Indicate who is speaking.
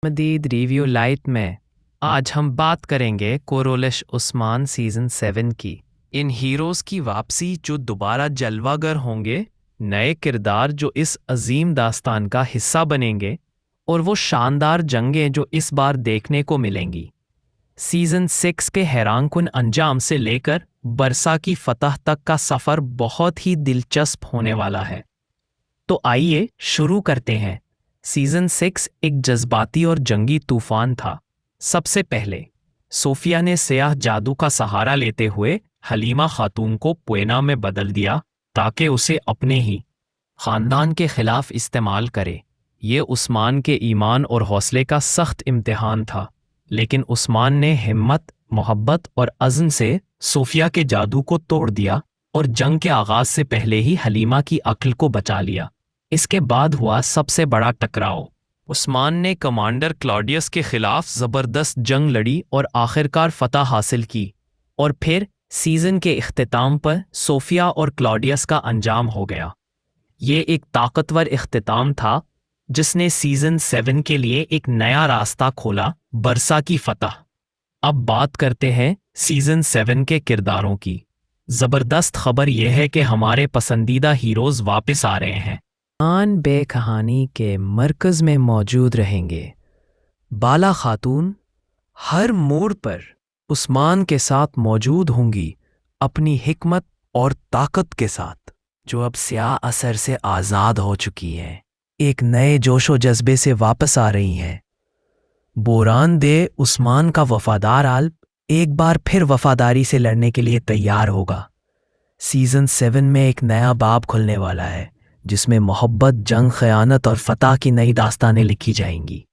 Speaker 1: मदीद review light में आज हम बात करेंगे कोरोलिश उस्मान सीज़न 7 की। इन हीरोज़ की वापसी जो दोबारा जलवागर होंगे, नए किरदार जो इस अजीम दास्तान का हिस्सा बनेंगे और वो शानदार जंगें जो इस बार देखने को मिलेंगी। सीज़न 6 के हैरानकुन अंजाम से लेकर बरसा की फतह तक का सफ़र बहुत ही दिलचस्प होने वाला है। तो आइए शुरू करते हैं। सीज़न 6 एक जज्बाती और जंगी तूफान था। सबसे पहले सोफिया ने स्याह जादू का सहारा लेते हुए हलीमा खातून को पुएना में बदल दिया ताकि उसे अपने ही ख़ानदान के ख़िलाफ़ इस्तेमाल करे। ये उस्मान के ईमान और हौसले का सख्त इम्तिहान था, लेकिन उस्मान ने हिम्मत, मोहब्बत और अज़्म से सोफिया के जादू को तोड़ दिया और जंग के आगाज़ से पहले ही हलीमा की अक्ल को बचा लिया। इसके बाद हुआ सबसे बड़ा टकराव। उस्मान ने कमांडर क्लॉडियस के खिलाफ ज़बरदस्त जंग लड़ी और आखिरकार फतह हासिल की। और फिर सीज़न के इख्तिताम पर सोफिया और क्लॉडियस का अंजाम हो गया। ये एक ताकतवर इख्तिताम था जिसने सीज़न 7 के लिए एक नया रास्ता खोला, बरसा की फतह। अब बात करते हैं सीज़न 7 के किरदारों की। ज़बरदस्त खबर यह है कि हमारे पसंदीदा हीरोज़ वापस आ रहे हैं। आन बे कहानी के मरकज़ में मौजूद रहेंगे। बाला खातून हर मोड़ पर उस्मान के साथ मौजूद होंगी, अपनी हिकमत और ताकत के साथ, जो अब स्याह असर से आज़ाद हो चुकी हैं। एक नए जोशो जज्बे से वापस आ रही हैं। बोरान दे उस्मान का वफादार आल्प एक बार फिर वफादारी से लड़ने के लिए तैयार होगा। सीज़न 7 में एक नया बाब खुलने वाला है जिसमें मोहब्बत, जंग, ख़यानत और फतह की नई दास्तानें लिखी जाएंगी।